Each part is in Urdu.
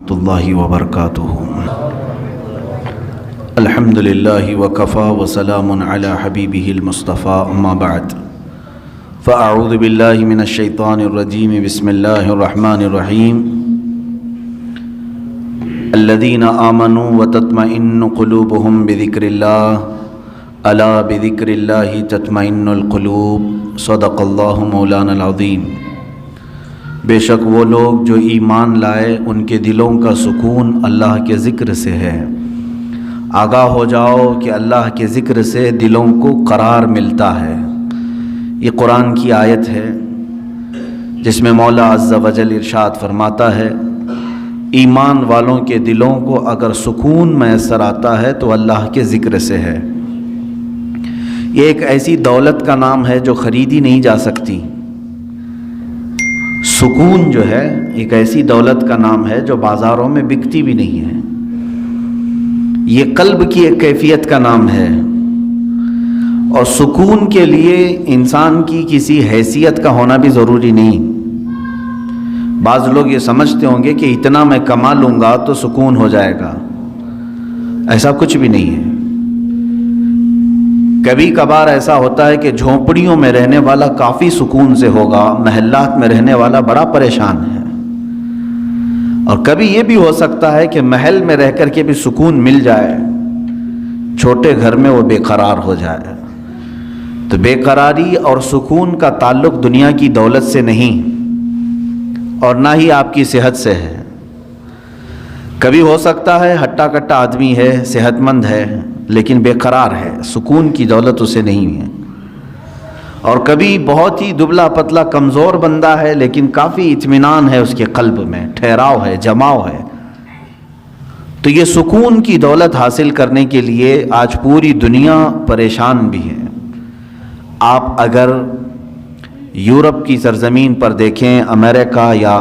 اللہ وبرکاتہ الحمد للہ وکفا وسلام علی حبیبہ المصطفیٰ اما بعد فاعوذ باللہ من الشیطان الرجیم بسم اللہ الرحمن الرحیم الذین آمنوا وتطمئن قلوبهم بذکر اللہ الا بذکر اللہ تطمئن القلوب صدق اللہ مولانا العظیم۔ بے شک وہ لوگ جو ایمان لائے ان کے دلوں کا سکون اللہ کے ذکر سے ہے۔ آگاہ ہو جاؤ کہ اللہ کے ذکر سے دلوں کو قرار ملتا ہے۔ یہ قرآن کی آیت ہے جس میں مولا عز و جل ارشاد فرماتا ہے ایمان والوں کے دلوں کو اگر سکون میسر آتا ہے تو اللہ کے ذکر سے ہے۔ یہ ایک ایسی دولت کا نام ہے جو خریدی نہیں جا سکتی۔ سکون جو ہے ایک ایسی دولت کا نام ہے جو بازاروں میں بکتی بھی نہیں ہے۔ یہ قلب کی ایک کیفیت کا نام ہے، اور سکون کے لیے انسان کی کسی حیثیت کا ہونا بھی ضروری نہیں۔ بعض لوگ یہ سمجھتے ہوں گے کہ اتنا میں کما لوں گا تو سکون ہو جائے گا، ایسا کچھ بھی نہیں ہے۔ کبھی کبھار ایسا ہوتا ہے کہ جھونپڑیوں میں رہنے والا کافی سکون سے ہوگا، محلات میں رہنے والا بڑا پریشان ہے، اور کبھی یہ بھی ہو سکتا ہے کہ محل میں رہ کر کے بھی سکون مل جائے، چھوٹے گھر میں وہ بے قرار ہو جائے۔ تو بے قراری اور سکون کا تعلق دنیا کی دولت سے نہیں، اور نہ ہی آپ کی صحت سے ہے۔ کبھی ہو سکتا ہے ہٹا کٹا آدمی ہے، صحت مند ہے، لیکن بے قرار ہے، سکون کی دولت اسے نہیں ہے۔ اور کبھی بہت ہی دبلا پتلا کمزور بندہ ہے لیکن کافی اطمینان ہے اس کے قلب میں، ٹھہراؤ ہے، جماؤ ہے۔ تو یہ سکون کی دولت حاصل کرنے کے لیے آج پوری دنیا پریشان بھی ہے۔ آپ اگر یورپ کی سرزمین پر دیکھیں، امریکہ یا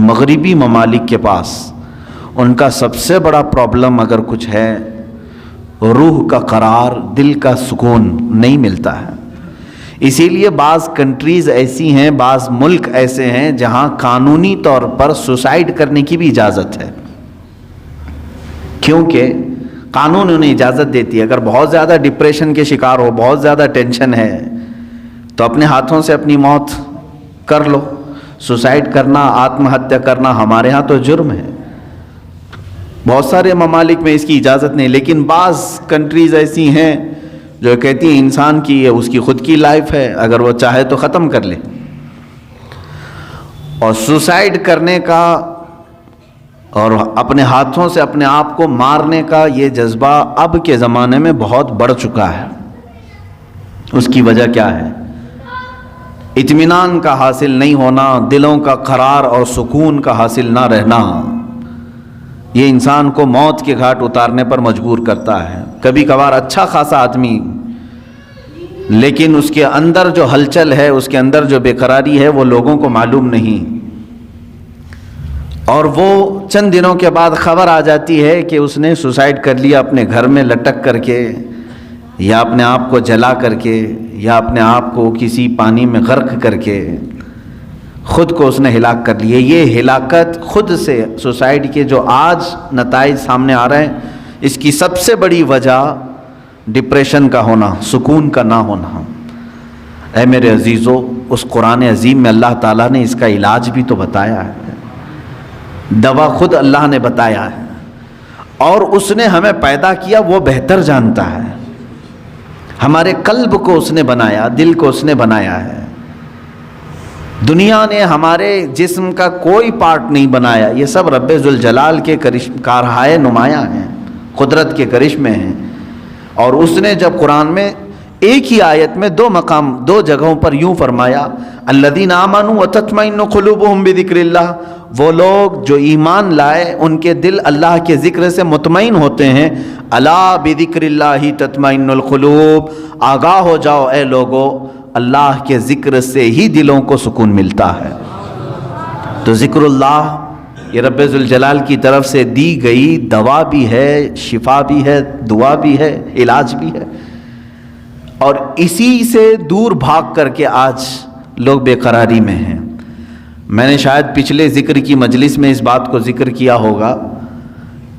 مغربی ممالک کے پاس ان کا سب سے بڑا پرابلم اگر کچھ ہے، روح کا قرار، دل کا سکون نہیں ملتا ہے۔ اسی لیے بعض کنٹریز ایسی ہیں، بعض ملک ایسے ہیں جہاں قانونی طور پر سوسائیڈ کرنے کی بھی اجازت ہے، کیونکہ قانون انہیں اجازت دیتی ہے۔ اگر بہت زیادہ ڈپریشن کے شکار ہو، بہت زیادہ ٹینشن ہے، تو اپنے ہاتھوں سے اپنی موت کر لو۔ سوسائیڈ کرنا، آتم ہتیا کرنا ہمارے ہاں تو جرم ہے، بہت سارے ممالک میں اس کی اجازت نہیں، لیکن بعض کنٹریز ایسی ہیں جو کہتی ہیں انسان کی اس کی خود کی لائف ہے، اگر وہ چاہے تو ختم کر لے۔ اور سوسائیڈ کرنے کا اور اپنے ہاتھوں سے اپنے آپ کو مارنے کا یہ جذبہ اب کے زمانے میں بہت بڑھ چکا ہے۔ اس کی وجہ کیا ہے؟ اطمینان کا حاصل نہیں ہونا، دلوں کا قرار اور سکون کا حاصل نہ رہنا، یہ انسان کو موت کے گھاٹ اتارنے پر مجبور کرتا ہے۔ کبھی کبھار اچھا خاصا آدمی، لیکن اس کے اندر جو ہلچل ہے، اس کے اندر جو بے قراری ہے، وہ لوگوں کو معلوم نہیں، اور وہ چند دنوں کے بعد خبر آ جاتی ہے کہ اس نے سوسائیڈ کر لیا، اپنے گھر میں لٹک کر کے، یا اپنے آپ کو جلا کر کے، یا اپنے آپ کو کسی پانی میں غرق کر کے خود کو اس نے ہلاک کر لیے۔ یہ ہلاکت خود سے سوسائڈ کے جو آج نتائج سامنے آ رہے ہیں، اس کی سب سے بڑی وجہ ڈپریشن کا ہونا، سکون کا نہ ہونا۔ اے میرے عزیزو، اس قرآن عظیم میں اللہ تعالیٰ نے اس کا علاج بھی تو بتایا ہے، دوا خود اللہ نے بتایا ہے، اور اس نے ہمیں پیدا کیا، وہ بہتر جانتا ہے۔ ہمارے قلب کو اس نے بنایا، دل کو اس نے بنایا ہے۔ دنیا نے ہمارے جسم کا کوئی پارٹ نہیں بنایا، یہ سب رب ذوالجلال کے کارہائے نمایاں ہیں، قدرت کے کرشمے ہیں۔ اور اس نے جب قرآن میں ایک ہی آیت میں دو جگہوں پر یوں فرمایا، الذین آمنوا وتطمئن قلوبهم بذکر اللہ، وہ لوگ جو ایمان لائے ان کے دل اللہ کے ذکر سے مطمئن ہوتے ہیں۔ الا بذکر اللہ تطمئن القلوب، آگاہ ہو جاؤ اے لوگو، اللہ کے ذکر سے ہی دلوں کو سکون ملتا ہے۔ تو ذکر اللہ یہ رب ذوالجلال کی طرف سے دی گئی دوا بھی ہے، شفا بھی ہے، دعا بھی ہے، علاج بھی ہے، اور اسی سے دور بھاگ کر کے آج لوگ بے قراری میں ہیں۔ میں نے شاید پچھلے ذکر کی مجلس میں اس بات کو ذکر کیا ہوگا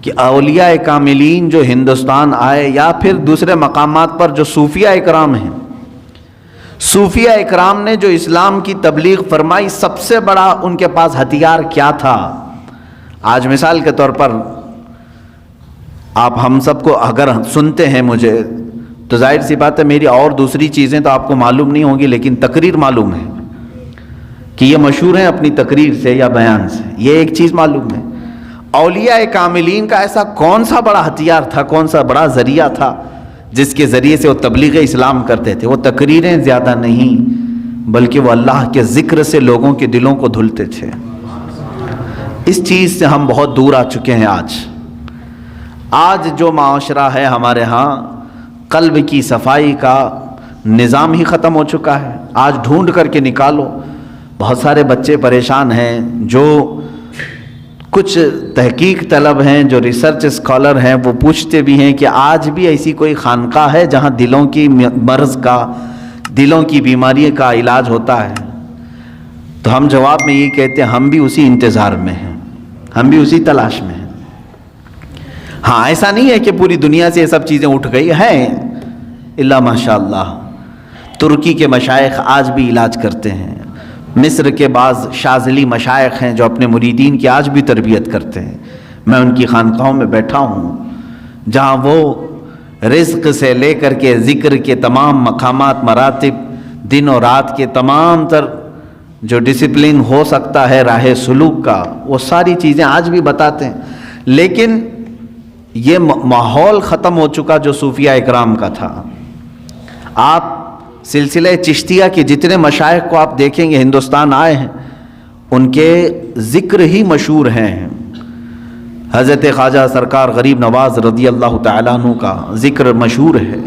کہ اولیاء کاملین جو ہندوستان آئے یا پھر دوسرے مقامات پر جو صوفیہ اکرام ہیں، صوفیہ اکرام نے جو اسلام کی تبلیغ فرمائی، سب سے بڑا ان کے پاس ہتھیار کیا تھا؟ آج مثال کے طور پر آپ ہم سب کو اگر سنتے ہیں مجھے تو ظاہر سی بات ہے میری اور دوسری چیزیں تو آپ کو معلوم نہیں ہوں گی، لیکن تقریر معلوم ہے کہ یہ مشہور ہیں اپنی تقریر سے یا بیان سے، یہ ایک چیز معلوم ہے۔ اولیاء کاملین کا ایسا کون سا بڑا ہتھیار تھا، کون سا بڑا ذریعہ تھا جس کے ذریعے سے وہ تبلیغ اسلام کرتے تھے؟ وہ تقریریں زیادہ نہیں بلکہ وہ اللہ کے ذکر سے لوگوں کے دلوں کو دھلتے تھے۔ اس چیز سے ہم بہت دور آ چکے ہیں۔ آج جو معاشرہ ہے ہمارے ہاں، قلب کی صفائی کا نظام ہی ختم ہو چکا ہے۔ آج ڈھونڈ کر کے نکالو، بہت سارے بچے پریشان ہیں جو کچھ تحقیق طلب ہیں، جو ریسرچ اسکالر ہیں، وہ پوچھتے بھی ہیں کہ آج بھی ایسی کوئی خانقاہ ہے جہاں دلوں کی مرض کا، دلوں کی بیماری کا علاج ہوتا ہے؟ تو ہم جواب میں یہ کہتے ہیں ہم بھی اسی انتظار میں ہیں، ہم بھی اسی تلاش میں ہیں۔ ہاں، ایسا نہیں ہے کہ پوری دنیا سے یہ سب چیزیں اٹھ گئی ہیں، الا ماشاء اللہ ترکی کے مشائخ آج بھی علاج کرتے ہیں، مصر کے بعض شاذلی مشائخ ہیں جو اپنے مریدین کی آج بھی تربیت کرتے ہیں۔ میں ان کی خانقاہوں میں بیٹھا ہوں جہاں وہ رزق سے لے کر کے ذکر کے تمام مقامات، مراتب، دن اور رات کے تمام تر جو ڈسپلن ہو سکتا ہے راہ سلوک کا، وہ ساری چیزیں آج بھی بتاتے ہیں۔ لیکن یہ ماحول ختم ہو چکا جو صوفیہ اکرام کا تھا۔ آپ سلسلہ چشتیہ کے جتنے مشائخ کو آپ دیکھیں گے ہندوستان آئے ہیں، ان کے ذکر ہی مشہور ہیں۔ حضرت خواجہ سرکار غریب نواز رضی اللہ تعالیٰ عنہ کا ذکر مشہور ہے۔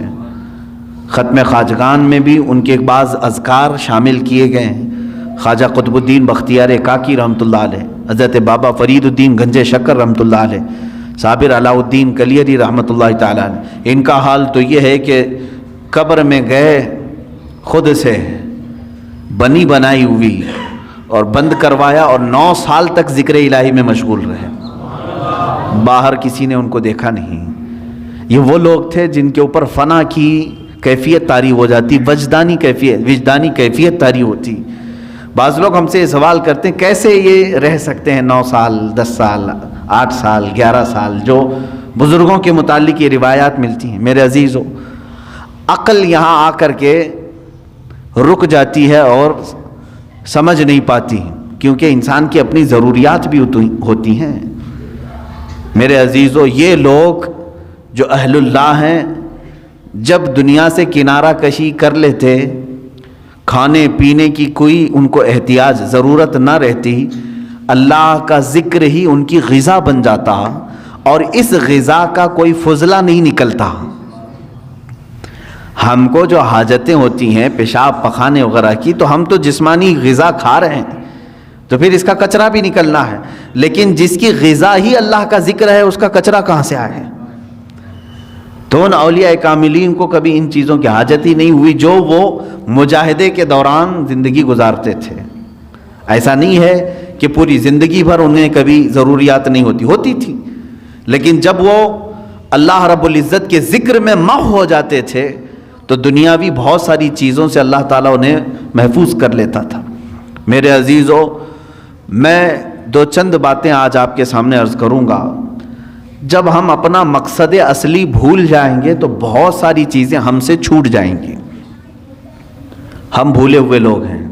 ختم خواجگان میں بھی ان کے بعض اذکار شامل کیے گئے ہیں۔ خواجہ قطب الدین بختیار کاکی رحمۃ اللہ علیہ، حضرت بابا فرید الدین گنج شکر رحمۃ اللہ علیہ، صابر علاء الدین کلیری رحمۃ اللہ تعالیٰ علیہ، ان کا حال تو یہ ہے کہ قبر میں گئے خود سے بنی بنائی ہوئی اور بند کروایا اور 9 سال تک ذکر الہی میں مشغول رہے، باہر کسی نے ان کو دیکھا نہیں۔ یہ وہ لوگ تھے جن کے اوپر فنا کی کیفیت طاری ہو جاتی، وجدانی کیفیت طاری ہوتی۔ بعض لوگ ہم سے یہ سوال کرتے ہیں کیسے یہ رہ سکتے ہیں 9 سال، 10 سال، 8 سال، 11 سال، جو بزرگوں کے متعلق یہ روایات ملتی ہیں۔ میرے عزیزو، عقل یہاں آ کر کے رک جاتی ہے اور سمجھ نہیں پاتی، کیونکہ انسان کی اپنی ضروریات بھی ہوتی ہیں۔ میرے عزیزو، یہ لوگ جو اہل اللہ ہیں، جب دنیا سے کنارہ کشی کر لیتے، کھانے پینے کی کوئی ان کو احتیاج ضرورت نہ رہتی، اللہ کا ذکر ہی ان کی غذا بن جاتا اور اس غذا کا کوئی فضلہ نہیں نکلتا۔ ہم کو جو حاجتیں ہوتی ہیں پیشاب پخانے وغیرہ کی، تو ہم تو جسمانی غذا کھا رہے ہیں تو پھر اس کا کچرا بھی نکلنا ہے، لیکن جس کی غذا ہی اللہ کا ذکر ہے اس کا کچرا کہاں سے آئے؟ تو ان اولیاء کاملین کو کبھی ان چیزوں کی حاجت ہی نہیں ہوئی جو وہ مجاہدے کے دوران زندگی گزارتے تھے۔ ایسا نہیں ہے کہ پوری زندگی بھر انہیں کبھی ضروریات نہیں ہوتی تھی، لیکن جب وہ اللہ رب العزت کے ذکر میں محو ہو جاتے تھے تو دنیاوی بہت ساری چیزوں سے اللہ تعالیٰ انہیں محفوظ کر لیتا تھا۔ میرے عزیزو، میں 2 چند باتیں آج آپ کے سامنے عرض کروں گا۔ جب ہم اپنا مقصد اصلی بھول جائیں گے تو بہت ساری چیزیں ہم سے چھوٹ جائیں گی۔ ہم بھولے ہوئے لوگ ہیں،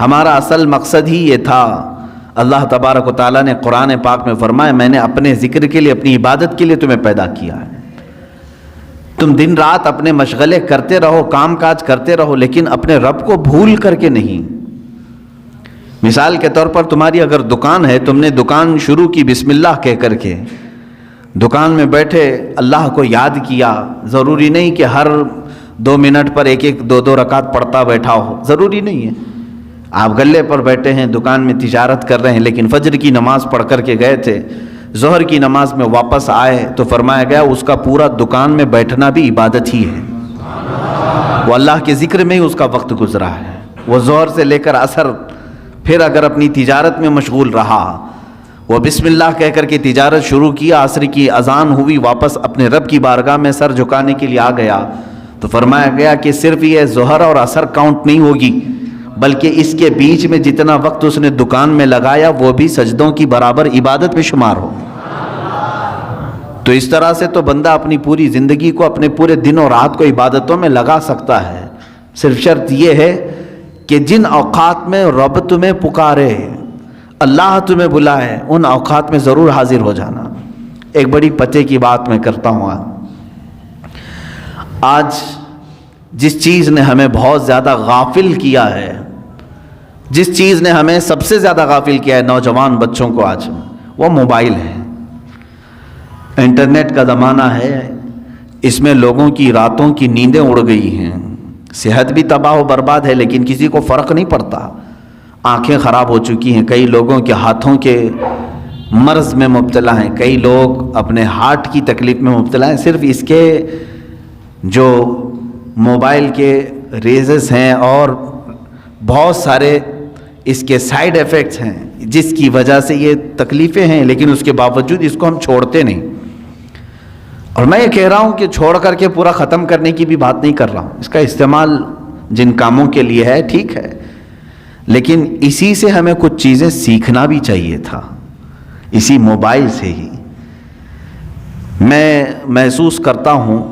ہمارا اصل مقصد ہی یہ تھا۔ اللہ تبارک و تعالیٰ نے قرآن پاک میں فرمایا، میں نے اپنے ذکر کے لیے، اپنی عبادت کے لیے تمہیں پیدا کیا ہے۔ تم دن رات اپنے مشغلے کرتے رہو، کام کاج کرتے رہو، لیکن اپنے رب کو بھول کر کے نہیں۔ مثال کے طور پر تمہاری اگر دکان ہے، تم نے دکان شروع کی بسم اللہ کہہ کر کے، دکان میں بیٹھے اللہ کو یاد کیا، ضروری نہیں کہ ہر 2 منٹ پر 1-2 رکعت پڑھتا بیٹھا ہو، ضروری نہیں ہے۔ آپ گلے پر بیٹھے ہیں، دکان میں تجارت کر رہے ہیں، لیکن فجر کی نماز پڑھ کر کے گئے تھے، ظہر کی نماز میں واپس آئے تو فرمایا گیا اس کا پورا دکان میں بیٹھنا بھی عبادت ہی ہے، وہ اللہ کے ذکر میں ہی اس کا وقت گزرا ہے۔ وہ ظہر سے لے کر عصر پھر اگر اپنی تجارت میں مشغول رہا، وہ بسم اللہ کہہ کر کے تجارت شروع کیا، عصر کی اذان ہوئی، واپس اپنے رب کی بارگاہ میں سر جھکانے کے لیے آ گیا، تو فرمایا گیا کہ صرف یہ ظہر اور عصر کاؤنٹ نہیں ہوگی، بلکہ اس کے بیچ میں جتنا وقت اس نے دکان میں لگایا وہ بھی سجدوں کی برابر عبادت میں شمار ہو۔ تو اس طرح سے تو بندہ اپنی پوری زندگی کو، اپنے پورے دن اور رات کو عبادتوں میں لگا سکتا ہے، صرف شرط یہ ہے کہ جن اوقات میں رب تمہیں پکارے، اللہ تمہیں بلائے، ان اوقات میں ضرور حاضر ہو جانا۔ ایک بڑی پتے کی بات میں کرتا ہوں، آج جس چیز نے ہمیں بہت زیادہ غافل کیا ہے، جس چیز نے ہمیں سب سے زیادہ غافل کیا ہے نوجوان بچوں کو آج، وہ موبائل ہے۔ انٹرنیٹ کا زمانہ ہے، اس میں لوگوں کی راتوں کی نیندیں اڑ گئی ہیں، صحت بھی تباہ و برباد ہے، لیکن کسی کو فرق نہیں پڑتا۔ آنکھیں خراب ہو چکی ہیں، کئی لوگوں کے ہاتھوں کے مرض میں مبتلا ہیں، کئی لوگ اپنے ہارٹ کی تکلیف میں مبتلا ہیں، صرف اس کے جو موبائل کے ریزز ہیں اور بہت سارے اس کے سائیڈ ایفیکٹس ہیں جس کی وجہ سے یہ تکلیفیں ہیں، لیکن اس کے باوجود اس کو ہم چھوڑتے نہیں۔ اور میں یہ کہہ رہا ہوں کہ چھوڑ کر کے پورا ختم کرنے کی بھی بات نہیں کر رہا ہوں، اس کا استعمال جن کاموں کے لیے ہے ٹھیک ہے، لیکن اسی سے ہمیں کچھ چیزیں سیکھنا بھی چاہیے تھا، اسی موبائل سے ہی۔ میں محسوس کرتا ہوں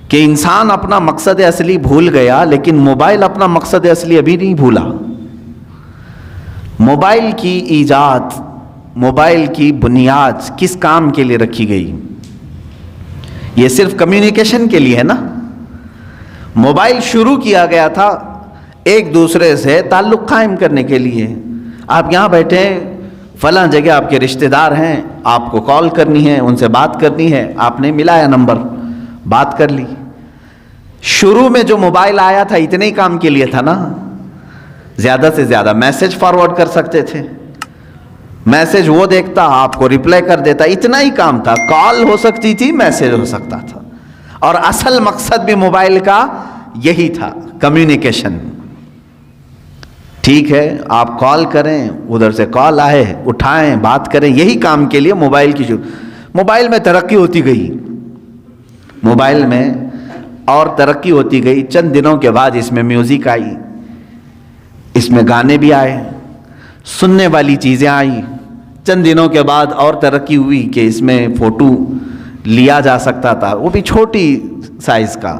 کہ انسان اپنا مقصد اصلی بھول گیا، لیکن موبائل اپنا مقصد اصلی ابھی نہیں بھولا۔ موبائل کی ایجاد، موبائل کی بنیاد کس کام کے لیے رکھی گئی؟ یہ صرف کمیونیکیشن کے لیے ہے نا۔ موبائل شروع کیا گیا تھا ایک دوسرے سے تعلق قائم کرنے کے لیے۔ آپ یہاں بیٹھے ہیں، فلاں جگہ آپ کے رشتہ دار ہیں، آپ کو کال کرنی ہے، ان سے بات کرنی ہے، آپ نے ملایا نمبر، بات کر لی۔ شروع میں جو موبائل آیا تھا اتنے ہی کام کے لیے تھا نا، زیادہ سے زیادہ میسج فارورڈ کر سکتے تھے، میسج وہ دیکھتا آپ کو ریپلائی کر دیتا، اتنا ہی کام تھا۔ کال ہو سکتی تھی، میسج ہو سکتا تھا، اور اصل مقصد بھی موبائل کا یہی تھا، کمیونیکیشن۔ ٹھیک ہے، آپ کال کریں، ادھر سے کال آئے اٹھائیں، بات کریں، یہی کام کے لیے موبائل کی موبائل میں ترقی ہوتی گئی، موبائل میں اور ترقی ہوتی گئی۔ چند دنوں کے بعد اس میں میوزک آئی، اس میں گانے بھی آئے، سننے والی چیزیں آئی۔ چند دنوں کے بعد اور ترقی ہوئی کہ اس میں فوٹو لیا جا سکتا تھا، وہ بھی چھوٹی سائز کا،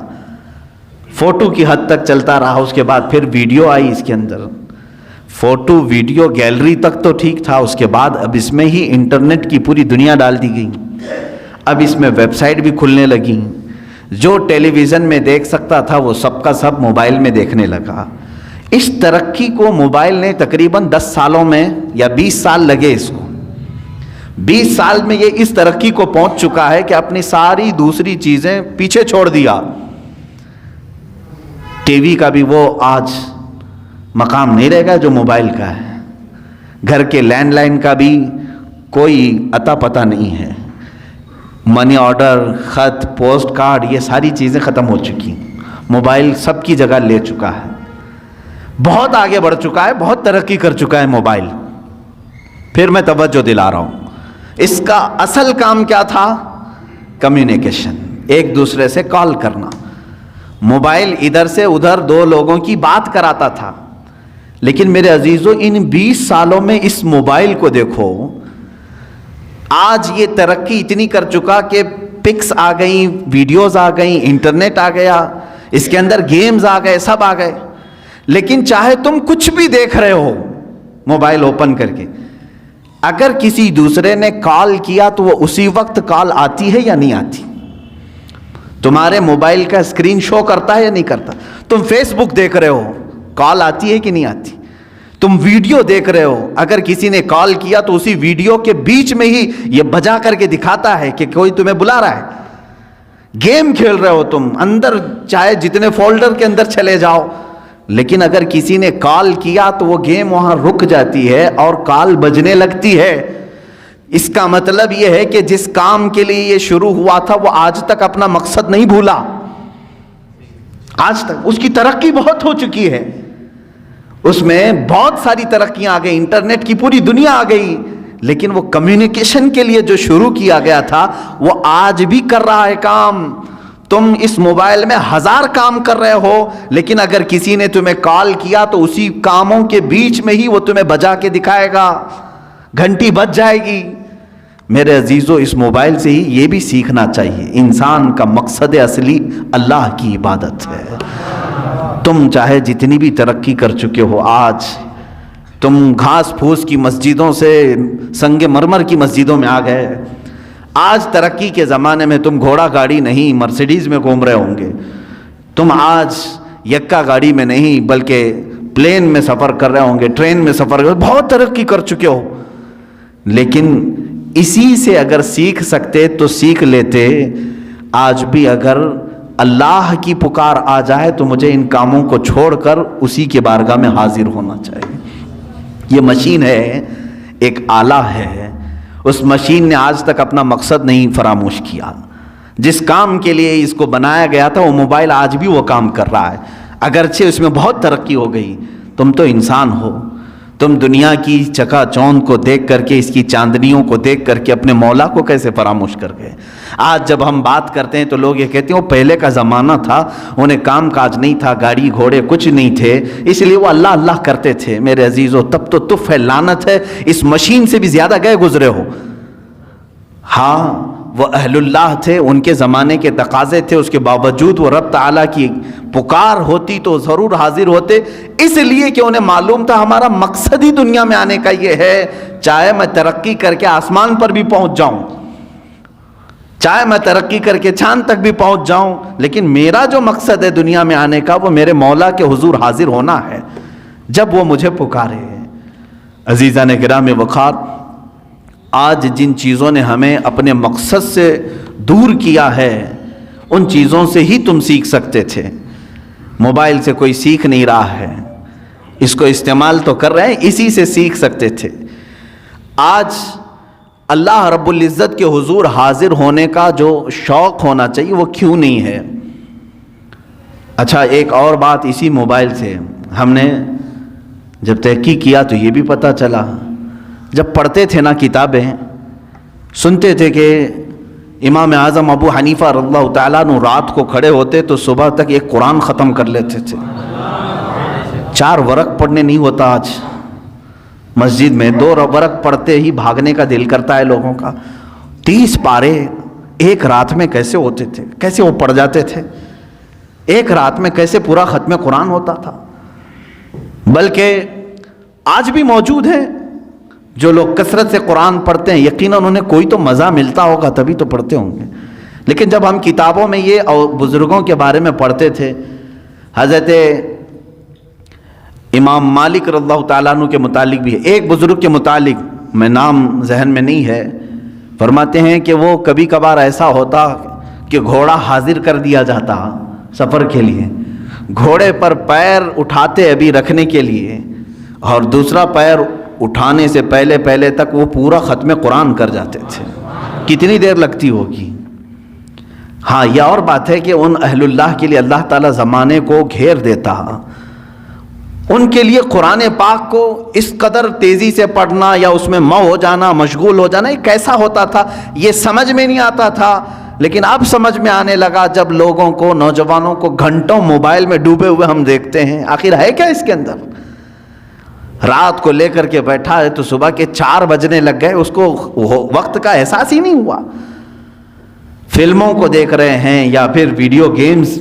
فوٹو کی حد تک چلتا رہا۔ اس کے بعد پھر ویڈیو آئی اس کے اندر، فوٹو ویڈیو گیلری تک تو ٹھیک تھا، اس کے بعد اب اس میں ہی انٹرنیٹ کی پوری دنیا ڈال دی گئی۔ اب اس میں ویب سائٹ بھی کھلنے لگی، جو ٹیلی ویژن میں دیکھ سکتا تھا وہ سب کا سب موبائل میں دیکھنے لگا۔ اس ترقی کو موبائل نے تقریباً 10 سالوں میں یا 20 سال لگے اس کو، 20 سال میں یہ اس ترقی کو پہنچ چکا ہے کہ اپنی ساری دوسری چیزیں پیچھے چھوڑ دیا۔ ٹی وی کا بھی وہ آج مقام نہیں رہے گا جو موبائل کا ہے، گھر کے لینڈ لائن کا بھی کوئی اتا پتہ نہیں ہے، منی آرڈر، خط، پوسٹ کارڈ، یہ ساری چیزیں ختم ہو چکی، موبائل سب کی جگہ لے چکا ہے، بہت آگے بڑھ چکا ہے، بہت ترقی کر چکا ہے موبائل۔ پھر میں توجہ دلا رہا ہوں، اس کا اصل کام کیا تھا؟ کمیونیکیشن، ایک دوسرے سے کال کرنا۔ موبائل ادھر سے ادھر دو لوگوں کی بات کراتا تھا، لیکن میرے عزیزو ان 20 سالوں میں اس موبائل کو دیکھو، آج یہ ترقی اتنی کر چکا کہ پکس آ گئیں، ویڈیوز آ گئیں، انٹرنیٹ آ گیا، اس کے اندر گیمز آ گئے، سب آ گئے، لیکن چاہے تم کچھ بھی دیکھ رہے ہو موبائل اوپن کر کے، اگر کسی دوسرے نے کال کیا تو وہ اسی وقت کال آتی ہے یا نہیں آتی؟ تمہارے موبائل کا اسکرین شو کرتا ہے یا نہیں کرتا؟ تم فیس بک دیکھ رہے ہو، کال آتی ہے کہ نہیں آتی؟ تم ویڈیو دیکھ رہے ہو، اگر کسی نے کال کیا تو اسی ویڈیو کے بیچ میں ہی یہ بجا کر کے دکھاتا ہے کہ کوئی تمہیں بلا رہا ہے۔ گیم کھیل رہے ہو تم، اندر چاہے جتنے فولڈر کے اندر چلے جاؤ، لیکن اگر کسی نے کال کیا تو وہ گیم وہاں رک جاتی ہے اور کال بجنے لگتی ہے۔ اس کا مطلب یہ ہے کہ جس کام کے لیے یہ شروع ہوا تھا وہ آج تک اپنا مقصد نہیں بھولا، آج تک اس کی ترقی بہت ہو چکی ہے، اس میں بہت ساری ترقیاں آ گئی، انٹرنیٹ کی پوری دنیا آ گئی، لیکن وہ کمیونیکیشن کے لیے جو شروع کیا گیا تھا وہ آج بھی کر رہا ہے کام۔ تم اس موبائل میں 1000 کام کر رہے ہو، لیکن اگر کسی نے تمہیں کال کیا تو اسی کاموں کے بیچ میں ہی وہ تمہیں بجا کے دکھائے گا، گھنٹی بج جائے گی۔ میرے عزیزو، اس موبائل سے ہی یہ بھی سیکھنا چاہیے، انسان کا مقصد اصلی اللہ کی عبادت ہے۔ تم چاہے جتنی بھی ترقی کر چکے ہو، آج تم گھاس پھوس کی مسجدوں سے سنگ مرمر کی مسجدوں میں آ گئے۔ آج ترقی کے زمانے میں تم گھوڑا گاڑی نہیں مرسیڈیز میں گھوم رہے ہوں گے، تم آج یکا گاڑی میں نہیں بلکہ پلین میں سفر کر رہے ہوں گے، ٹرین میں سفر کر، بہت ترقی کر چکے ہو۔ لیکن اسی سے اگر سیکھ سکتے تو سیکھ لیتے۔ آج بھی اگر اللہ کی پکار آ جائے تو مجھے ان کاموں کو چھوڑ کر اسی کے بارگاہ میں حاضر ہونا چاہیے۔ یہ مشین ہے، ایک آلہ ہے، اس مشین نے آج تک اپنا مقصد نہیں فراموش کیا۔ جس کام کے لیے اس کو بنایا گیا تھا وہ موبائل آج بھی وہ کام کر رہا ہے، اگرچہ اس میں بہت ترقی ہو گئی۔ تم تو انسان ہو، تم دنیا کی چکا چوند کو دیکھ کر کے، اس کی چاندنیوں کو دیکھ کر کے اپنے مولا کو کیسے فراموش کر گئے؟ آج جب ہم بات کرتے ہیں تو لوگ یہ کہتے ہیں وہ پہلے کا زمانہ تھا، انہیں کام کاج نہیں تھا، گاڑی گھوڑے کچھ نہیں تھے، اس لیے وہ اللہ اللہ کرتے تھے۔ میرے عزیزو، تب تو تف ہے، لعنت ہے، اس مشین سے بھی زیادہ گئے گزرے ہو۔ ہاں وہ اہل اللہ تھے، ان کے زمانے کے تقاضے تھے، اس کے باوجود وہ رب تعالیٰ کی پکار ہوتی تو ضرور حاضر ہوتے، اس لیے کہ انہیں معلوم تھا ہمارا مقصد ہی دنیا میں آنے کا یہ ہے، چاہے میں ترقی کر کے آسمان پر بھی پہنچ جاؤں، چاہے میں ترقی کر کے چاند تک بھی پہنچ جاؤں، لیکن میرا جو مقصد ہے دنیا میں آنے کا وہ میرے مولا کے حضور حاضر ہونا ہے جب وہ مجھے پکارے۔ عزیزان گرامی وقار، آج جن چیزوں نے ہمیں اپنے مقصد سے دور کیا ہے ان چیزوں سے ہی تم سیکھ سکتے تھے۔ موبائل سے کوئی سیکھ نہیں رہا ہے، اس کو استعمال تو کر رہے ہیں، اسی سے سیکھ سکتے تھے۔ آج اللہ رب العزت کے حضور حاضر ہونے کا جو شوق ہونا چاہیے وہ کیوں نہیں ہے؟ اچھا، ایک اور بات اسی موبائل سے ہم نے جب تحقیق کیا تو یہ بھی پتہ چلا، جب پڑھتے تھے نا کتابیں، سنتے تھے کہ امام اعظم ابو حنیفہ رضی اللہ تعالیٰ عنہ رات کو کھڑے ہوتے تو صبح تک ایک قرآن ختم کر لیتے تھے۔ 4 ورق پڑھنے نہیں ہوتا آج مسجد میں، 2 ورق پڑھتے ہی بھاگنے کا دل کرتا ہے لوگوں کا۔ 30 پارے ایک رات میں کیسے ہوتے تھے، کیسے وہ پڑھ جاتے تھے، ایک رات میں کیسے پورا ختم قرآن ہوتا تھا؟ بلکہ آج بھی موجود ہے جو لوگ کثرت سے قرآن پڑھتے ہیں، یقیناً انہیں کوئی تو مزہ ملتا ہوگا تبھی تو پڑھتے ہوں گے۔ لیکن جب ہم کتابوں میں یہ اور بزرگوں کے بارے میں پڑھتے تھے، حضرت امام مالک رضی اللہ تعالیٰ عنہ کے متعلق بھی ہے، ایک بزرگ کے متعلق میں نام ذہن میں نہیں ہے، فرماتے ہیں کہ وہ کبھی کبھار ایسا ہوتا کہ گھوڑا حاضر کر دیا جاتا سفر کے لیے، گھوڑے پر پیر اٹھاتے ابھی رکھنے کے لیے، اور دوسرا پیر اٹھانے سے پہلے تک وہ پورا ختم قرآن کر جاتے تھے۔ کتنی دیر لگتی ہوگی؟ ہاں، یہ اور بات ہے کہ ان اہل اللہ کے لیے اللہ تعالیٰ زمانے کو گھیر دیتا، ان کے لیے قرآن پاک کو اس قدر تیزی سے پڑھنا یا اس میں ہو جانا، مشغول ہو جانا، یہ کیسا ہوتا تھا یہ سمجھ میں نہیں آتا تھا۔ لیکن اب سمجھ میں آنے لگا جب لوگوں کو، نوجوانوں کو گھنٹوں موبائل میں ڈوبے ہوئے ہم دیکھتے ہیں۔ آخر ہے کیا اس کے اندر؟ رات کو لے کر کے بیٹھا ہے تو صبح کے 4 بجنے لگ گئے، اس کو وقت کا احساس ہی نہیں ہوا۔ فلموں کو دیکھ رہے ہیں یا پھر ویڈیو گیمز،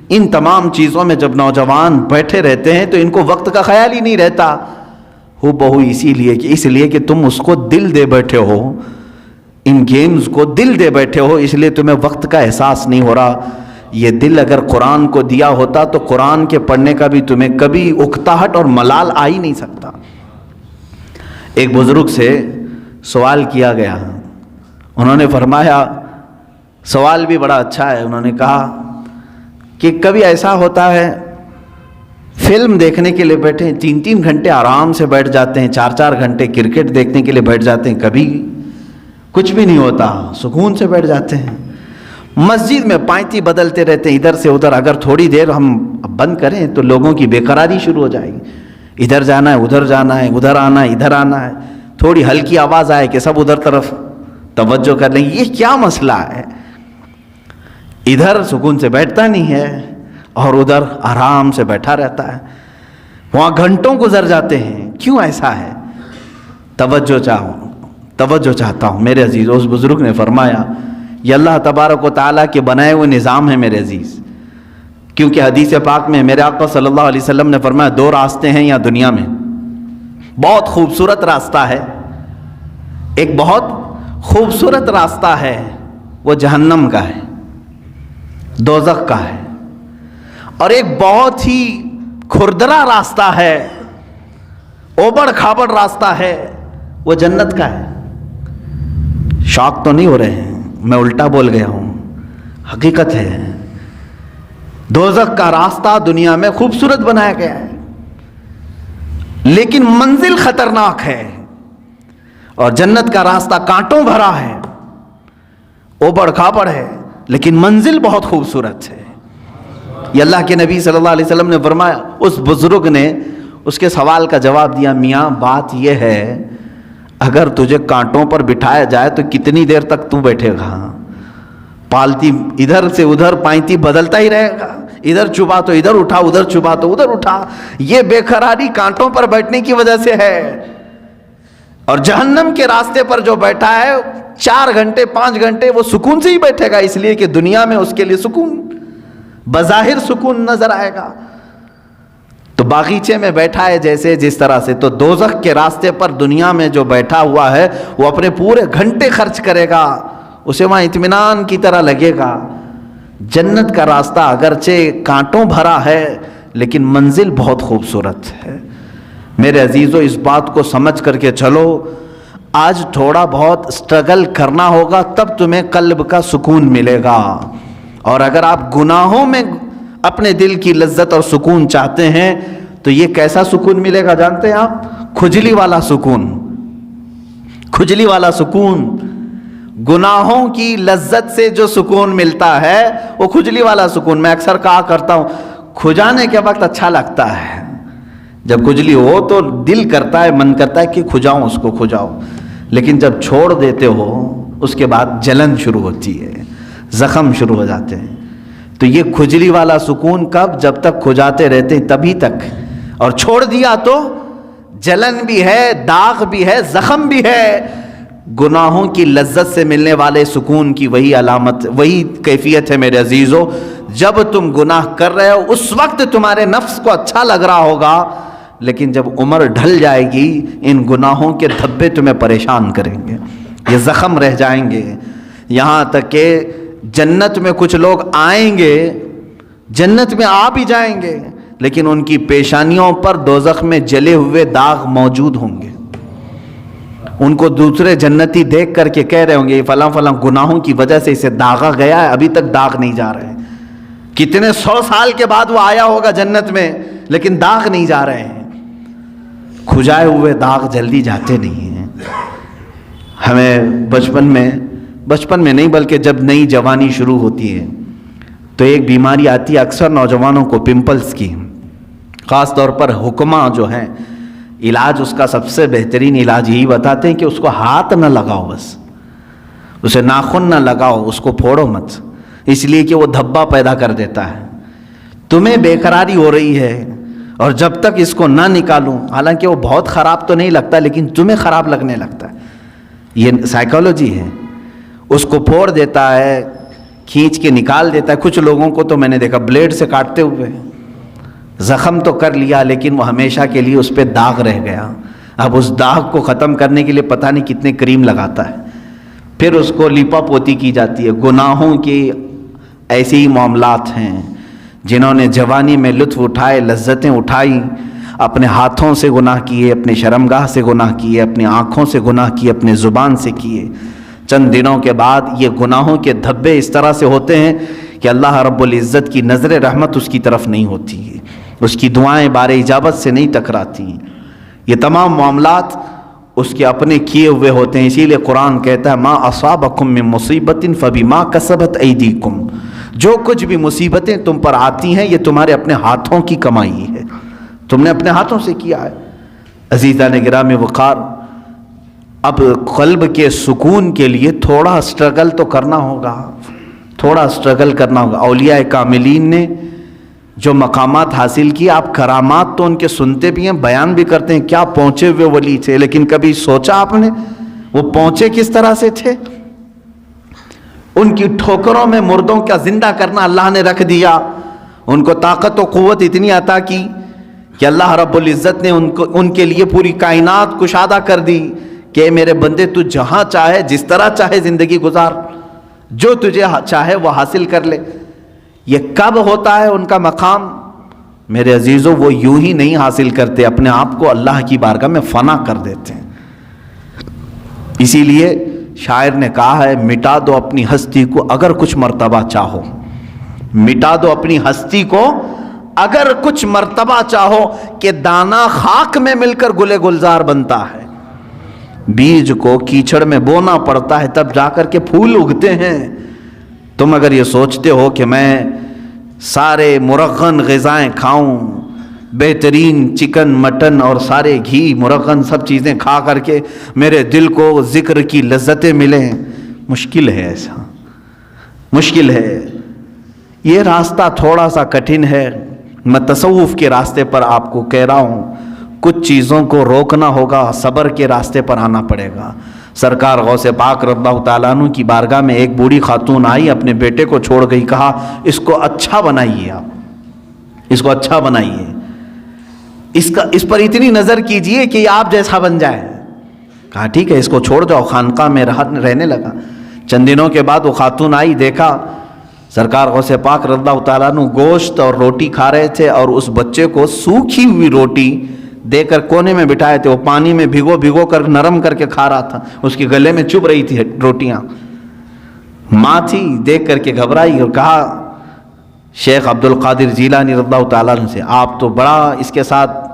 ان تمام چیزوں میں جب نوجوان بیٹھے رہتے ہیں تو ان کو وقت کا خیال ہی نہیں رہتا۔ ہو بہو اس لیے کہ تم اس کو دل دے بیٹھے ہو، ان گیمز کو دل دے بیٹھے ہو، اس لیے تمہیں وقت کا احساس نہیں ہو رہا۔ یہ دل اگر قرآن کو دیا ہوتا تو قرآن کے پڑھنے کا بھی تمہیں کبھی اکتاہٹ اور ملال آ ہی نہیں سکتا۔ ایک بزرگ سے سوال کیا گیا، انہوں نے فرمایا، سوال بھی بڑا اچھا ہے، انہوں نے کہا کہ کبھی ایسا ہوتا ہے فلم دیکھنے کے لیے بیٹھے 3-3 گھنٹے آرام سے بیٹھ جاتے ہیں، 4-4 گھنٹے کرکٹ دیکھنے کے لیے بیٹھ جاتے ہیں، کبھی کچھ بھی نہیں ہوتا، سکون سے بیٹھ جاتے ہیں۔ مسجد میں پائتی بدلتے رہتے ہیں ادھر سے ادھر، اگر تھوڑی دیر ہم بند کریں تو لوگوں کی بے قراری شروع ہو جائے گی۔ ادھر جانا ہے ادھر جانا ہے, ادھر آنا ہے ادھر آنا ہے, تھوڑی ہلکی آواز آئے کہ سب ادھر طرف توجہ کر لیں. یہ کیا مسئلہ ہے؟ ادھر سکون سے بیٹھتا نہیں ہے اور ادھر آرام سے بیٹھا رہتا ہے, وہاں گھنٹوں گزر جاتے ہیں. کیوں ایسا ہے؟ توجہ چاہتا ہوں. میرے عزیز, اس بزرگ نے فرمایا یہ اللہ تبارک و تعالیٰ کے بنائے ہوئے نظام ہے میرے عزیز. کیونکہ حدیث پاک میں میرے آقا صلی اللہ علیہ وسلم نے فرمایا 2 راستے ہیں یہاں دنیا میں. بہت خوبصورت راستہ ہے, ایک بہت خوبصورت راستہ ہے, وہ جہنم کا ہے, دوزخ کا ہے. اور ایک بہت ہی کھردرا راستہ ہے, اوبڑ کھابڑ راستہ ہے, وہ جنت کا ہے. شاک تو نہیں ہو رہے ہیں, میں الٹا بول گیا ہوں, حقیقت ہے. دوزخ کا راستہ دنیا میں خوبصورت بنایا گیا ہے, لیکن منزل خطرناک ہے. اور جنت کا راستہ کانٹوں بھرا ہے, اوبڑ کھابڑ ہے, لیکن منزل بہت خوبصورت ہے. یہ اللہ کے نبی صلی اللہ علیہ وسلم نے فرمایا. اس بزرگ نے اس کے سوال کا جواب دیا, میاں بات یہ ہے اگر تجھے کانٹوں پر بٹھایا جائے تو کتنی دیر تک تو بیٹھے گا؟ پالتی ادھر سے ادھر پائنتی بدلتا ہی رہے گا, ادھر چبا تو ادھر اٹھا, ادھر چبا تو ادھر اٹھا. یہ بے قراری کانٹوں پر بیٹھنے کی وجہ سے ہے. اور جہنم کے راستے پر جو بیٹھا ہے 4 گھنٹے 5 گھنٹے وہ سکون سے ہی بیٹھے گا, اس لیے کہ دنیا میں اس کے لیے سکون بظاہر سکون نظر آئے گا. تو باغیچے میں بیٹھا ہے جس طرح سے, تو دوزخ کے راستے پر دنیا میں جو بیٹھا ہوا ہے وہ اپنے پورے گھنٹے خرچ کرے گا, اسے وہاں اطمینان کی طرح لگے گا. جنت کا راستہ اگرچہ کانٹوں بھرا ہے لیکن منزل بہت خوبصورت ہے. میرے عزیزو, اس بات کو سمجھ کر کے چلو. آج تھوڑا بہت سٹرگل کرنا ہوگا تب تمہیں قلب کا سکون ملے گا. اور اگر آپ گناہوں میں اپنے دل کی لذت اور سکون چاہتے ہیں تو یہ کیسا سکون ملے گا جانتے ہیں آپ؟ کھجلی والا سکون. کھجلی والا سکون, گناہوں کی لذت سے جو سکون ملتا ہے وہ کھجلی والا سکون. میں اکثر کہا کرتا ہوں کھجانے کے وقت اچھا لگتا ہے, جب کھجلی ہو تو دل کرتا ہے, من کرتا ہے کہ کھجاؤں, اس کو کھجاؤ. لیکن جب چھوڑ دیتے ہو اس کے بعد جلن شروع ہوتی ہے, زخم شروع ہو جاتے ہیں. تو یہ کھجلی والا سکون کب؟ جب تک کھجاتے رہتے ہیں تبھی تک. اور چھوڑ دیا تو جلن بھی ہے, داغ بھی ہے, زخم بھی ہے. گناہوں کی لذت سے ملنے والے سکون کی وہی علامت, وہی کیفیت ہے میرے عزیزو. جب تم گناہ کر رہے ہو اس وقت تمہارے نفس کو اچھا لگ رہا ہوگا, لیکن جب عمر ڈھل جائے گی ان گناہوں کے دھبے تمہیں پریشان کریں گے, یہ زخم رہ جائیں گے. یہاں تک کہ جنت میں کچھ لوگ آئیں گے, جنت میں آ بھی جائیں گے, لیکن ان کی پیشانیوں پر دوزخ میں جلے ہوئے داغ موجود ہوں گے. ان کو دوسرے جنتی دیکھ کر کے کہہ رہے ہوں گے فلاں فلاں گناہوں کی وجہ سے اسے داغا گیا ہے, ابھی تک داغ نہیں جا رہے ہیں. کتنے 100 سال کے بعد وہ آیا ہوگا جنت میں, لیکن داغ نہیں جا رہے ہیں. کھجائے ہوئے داغ جلدی جاتے نہیں ہیں. ہمیں بچپن میں نہیں بلکہ جب نئی جوانی شروع ہوتی ہے تو ایک بیماری آتی ہے اکثر نوجوانوں کو, پمپلز کی. خاص طور پر حکماں جو ہیں علاج اس کا سب سے بہترین علاج یہی بتاتے ہیں کہ اس کو ہاتھ نہ لگاؤ, بس اسے ناخن نہ لگاؤ, اس کو پھوڑو مت, اس لیے کہ وہ دھبا پیدا کر دیتا ہے. تمہیں بے قراری ہو رہی ہے اور جب تک اس کو نہ نکالوں, حالانکہ وہ بہت خراب تو نہیں لگتا لیکن تمہیں خراب لگنے لگتا ہے. یہ سائیکالوجی ہے. اس کو پھوڑ دیتا ہے, کھینچ کے نکال دیتا ہے. کچھ لوگوں کو تو میں نے دیکھا بلیڈ سے کاٹتے ہوئے, زخم تو کر لیا لیکن وہ ہمیشہ کے لیے اس پہ داغ رہ گیا. اب اس داغ کو ختم کرنے کے لیے پتہ نہیں کتنے کریم لگاتا ہے, پھر اس کو لیپا پوتی کی جاتی ہے. گناہوں کے ایسے ہی معاملات ہیں. جنہوں نے جوانی میں لطف اٹھائے, لذتیں اٹھائی, اپنے ہاتھوں سے گناہ کیے, اپنے شرمگاہ سے گناہ کیے, اپنی آنکھوں سے گناہ کیے, اپنے زبان سے کیے, چند دنوں کے بعد یہ گناہوں کے دھبے اس طرح سے ہوتے ہیں کہ اللہ رب العزت کی نظر رحمت اس کی طرف نہیں ہوتی ہے, اس کی دعائیں بار اجابت سے نہیں ٹکراتی. یہ تمام معاملات اس کے اپنے کیے ہوئے ہوتے ہیں. اسی لیے قرآن کہتا ہے ما اصابکم من مصیبت فبما کسبت ایدیکم, جو کچھ بھی مصیبتیں تم پر آتی ہیں یہ تمہارے اپنے ہاتھوں کی کمائی ہے. تم نے اپنے ہاتھوں سے کیا ہے۔ عزیزان گرامی وقار، اب قلب کے سکون کے لیے تھوڑا سٹرگل تو کرنا ہوگا، تھوڑا سٹرگل کرنا ہوگا۔ اولیاء کاملین نے جو مقامات حاصل کیے، آپ کرامات تو ان کے سنتے بھی ہیں، بیان بھی کرتے ہیں، کیا پہنچے ہوئے ولی تھے، لیکن کبھی سوچا آپ نے وہ پہنچے کس طرح سے تھے؟ ان کی ٹھوکروں میں مردوں کا زندہ کرنا اللہ نے رکھ دیا، ان کو طاقت و قوت اتنی عطا کی کہ اللہ رب العزت نے ان کے لیے پوری کائنات کشادہ کر دی کہ میرے بندے تو جہاں چاہے جس طرح چاہے زندگی گزار، جو تجھے چاہے وہ حاصل کر لے۔ یہ کب ہوتا ہے ان کا مقام؟ میرے عزیزوں، وہ یوں ہی نہیں حاصل کرتے، اپنے آپ کو اللہ کی بارگاہ میں فنا کر دیتے ہیں۔ اسی لیے شاعر نے کہا ہے، مٹا دو اپنی ہستی کو اگر کچھ مرتبہ چاہو، مٹا دو اپنی ہستی کو اگر کچھ مرتبہ چاہو، کہ دانا خاک میں مل کر گلے گلزار بنتا ہے۔ بیج کو کیچڑ میں بونا پڑتا ہے تب جا کر کے پھول اگتے ہیں۔ تم اگر یہ سوچتے ہو کہ میں سارے مرغن غذائیں کھاؤں، بہترین چکن مٹن اور سارے گھی مرغن سب چیزیں کھا کر کے میرے دل کو ذکر کی لذتیں ملیں، مشکل ہے، ایسا مشکل ہے۔ یہ راستہ تھوڑا سا کٹھن ہے، میں تصوف کے راستے پر آپ کو کہہ رہا ہوں، کچھ چیزوں کو روکنا ہوگا، صبر کے راستے پر آنا پڑے گا۔ سرکار غوث پاک رضی اللہ تعالیٰ عنہ کی بارگاہ میں ایک بوڑھی خاتون آئی، اپنے بیٹے کو چھوڑ گئی، کہا اس کو اچھا بنائیے، آپ اس کو اچھا بنائیے، اس پر اتنی نظر کیجئے کہ یہ آپ جیسا بن جائے۔ کہا ٹھیک ہے، اس کو چھوڑ جاؤ۔ خانقاہ میں رہنے لگا۔ چند دنوں کے بعد وہ خاتون آئی، دیکھا سرکار غوث پاک رضی اللہ تعالیٰ عنہ گوشت اور روٹی کھا رہے تھے، اور اس بچے کو سوکھی ہوئی روٹی دے کر کونے میں بٹھائے تھے، وہ پانی میں بھگو کر نرم کر کے کھا رہا تھا، اس کے گلے میں چبھ رہی تھی روٹیاں۔ ماں تھی، دیکھ کر کے گھبرائی اور کہا شیخ عبد القادر جیلانی رضی اللہ تعالیٰ عنہ سے، آپ تو بڑا اس کے ساتھ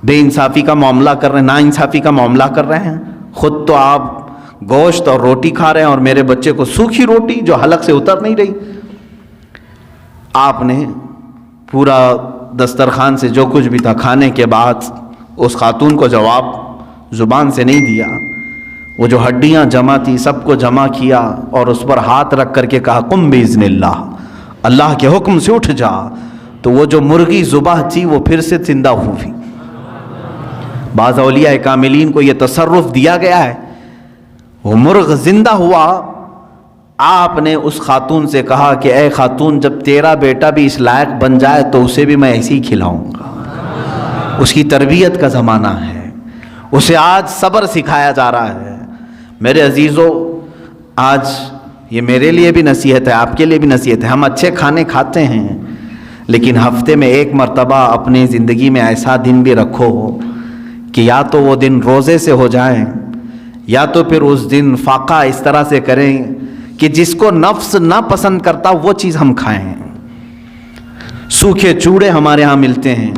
بے انصافی کا معاملہ کر رہے ہیں، نا انصافی کا معاملہ کر رہے ہیں، خود تو آپ گوشت اور روٹی کھا رہے ہیں اور میرے بچے کو سوکھی روٹی جو حلق سے اتر نہیں رہی۔ آپ نے پورا دسترخوان سے جو کچھ بھی تھا کھانے کے بعد اس خاتون کو جواب زبان سے نہیں دیا، وہ جو ہڈیاں جمع تھی سب کو جمع کیا اور اس پر ہاتھ رکھ کر کے کہا قم باذن اللہ، اللہ کے حکم سے اٹھ جا۔ تو وہ جو مرغی ذبح تھی وہ پھر سے زندہ ہوئی۔ بعض اولیاء کاملین کو یہ تصرف دیا گیا ہے، وہ مرغ زندہ ہوا، آپ نے اس خاتون سے کہا کہ اے خاتون، جب تیرا بیٹا بھی اس لائق بن جائے تو اسے بھی میں ایسے ہی کھلاؤں گا۔ اس کی تربیت کا زمانہ ہے، اسے آج صبر سکھایا جا رہا ہے۔ میرے عزیزو، آج یہ میرے لیے بھی نصیحت ہے، آپ کے لیے بھی نصیحت ہے، ہم اچھے کھانے کھاتے ہیں، لیکن ہفتے میں ایک مرتبہ اپنی زندگی میں ایسا دن بھی رکھو کہ یا تو وہ دن روزے سے ہو جائیں، یا تو پھر اس دن فاقہ اس طرح سے کریں کہ جس کو نفس نہ پسند کرتا وہ چیز ہم کھائیں۔ سوکھے چوڑے ہمارے ہاں ملتے ہیں،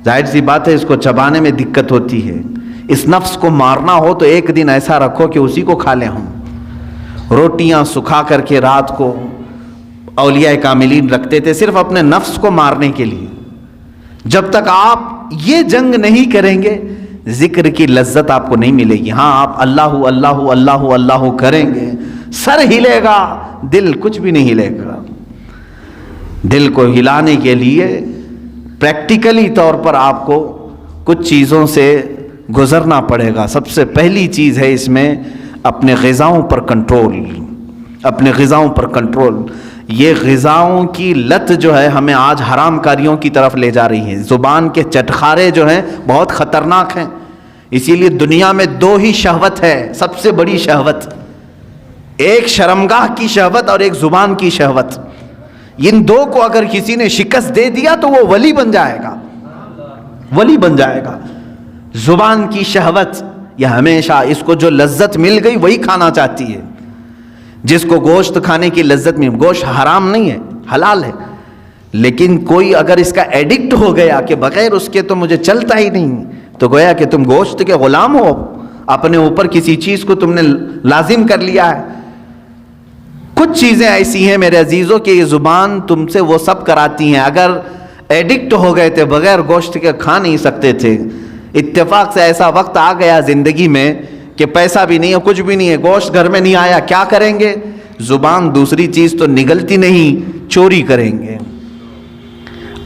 ظاہر سی بات ہے اس کو چبانے میں دقت ہوتی ہے۔ اس نفس کو مارنا ہو تو ایک دن ایسا رکھو کہ اسی کو کھا لیں ہم۔ روٹیاں سکھا کر کے رات کو اولیاء کاملین رکھتے تھے صرف اپنے نفس کو مارنے کے لیے۔ جب تک آپ یہ جنگ نہیں کریں گے ذکر کی لذت آپ کو نہیں ملے گی۔ ہاں، آپ اللہ اللہ اللہ اللہ کریں گے، سر ہلے گا، دل کچھ بھی نہیں ہلے گا۔ دل کو ہلانے کے لیے پریکٹیکلی طور پر آپ کو کچھ چیزوں سے گزرنا پڑے گا۔ سب سے پہلی چیز ہے اس میں اپنے غذاؤں پر کنٹرول، اپنے غذاؤں پر کنٹرول۔ یہ غذاؤں کی لت جو ہے ہمیں آج حرام کاریوں کی طرف لے جا رہی ہے۔ زبان کے چٹخارے جو ہیں بہت خطرناک ہیں، اسی لیے دنیا میں دو ہی شہوت ہے، سب سے بڑی شہوت، ایک شرمگاہ کی شہوت اور ایک زبان کی شہوت۔ ان دو کو اگر کسی نے شکست دے دیا تو وہ ولی بن جائے گا، ولی بن جائے گا۔ زبان کی شہوت یہ ہمیشہ اس کو جو لذت مل گئی وہی کھانا چاہتی ہے۔ جس کو گوشت کھانے کی لذت میں، گوشت حرام نہیں ہے، حلال ہے، لیکن کوئی اگر اس کا ایڈکٹ ہو گیا کہ بغیر اس کے تو مجھے چلتا ہی نہیں، تو گویا کہ تم گوشت کے غلام ہو، اپنے اوپر کسی چیز کو تم نے لازم کر لیا ہے۔ کچھ چیزیں ایسی ہیں میرے عزیزوں کہ یہ زبان تم سے وہ سب کراتی ہیں۔ اگر ایڈکٹ ہو گئے تھے, بغیر گوشت کے کھا نہیں سکتے تھے. اتفاق سے ایسا وقت آ گیا زندگی میں کہ پیسہ بھی نہیں ہے, کچھ بھی نہیں ہے, گوشت گھر میں نہیں آیا, کیا کریں گے؟ زبان دوسری چیز تو نگلتی نہیں, چوری کریں گے.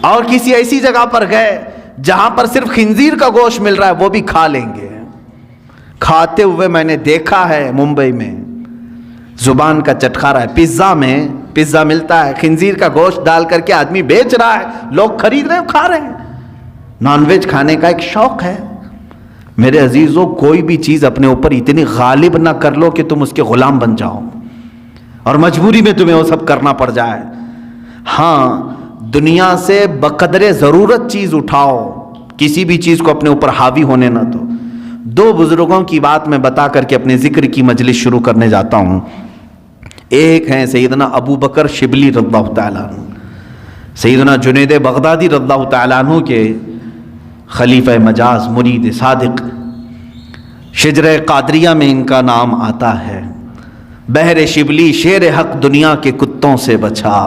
اور کسی ایسی جگہ پر گئے جہاں پر صرف خنزیر کا گوشت مل رہا ہے, وہ بھی کھا لیں گے. کھاتے ہوئے میں نے دیکھا ہے ممبئی میں, زبان کا چٹکارا ہے. پیزا میں پیزا ملتا ہے, خنزیر کا گوشت ڈال کر کے آدمی بیچ رہا ہے, لوگ خرید رہے ہیں, کھا رہے ہیں. نان ویج کھانے کا ایک شوق ہے. میرے عزیزوں, کوئی بھی چیز اپنے اوپر اتنی غالب نہ کر لو کہ تم اس کے غلام بن جاؤ اور مجبوری میں تمہیں وہ سب کرنا پڑ جائے. ہاں, دنیا سے بقدر ضرورت چیز اٹھاؤ, کسی بھی چیز کو اپنے اوپر حاوی ہونے نہ دو. دو بزرگوں کی بات میں بتا کر کے اپنے ذکر کی مجلس شروع کرنے جاتا ہوں. ایک ہیں سیدنا ابو بکر شبلی رضی اللہ تعالیٰ عنہ, سیدنا جنید بغدادی رضی اللہ تعالیٰ عنہ کے خلیفہ مجاز, مرید صادق. شجرہ قادریہ میں ان کا نام آتا ہے. بحر شبلی شیر حق دنیا کے کتوں سے بچا,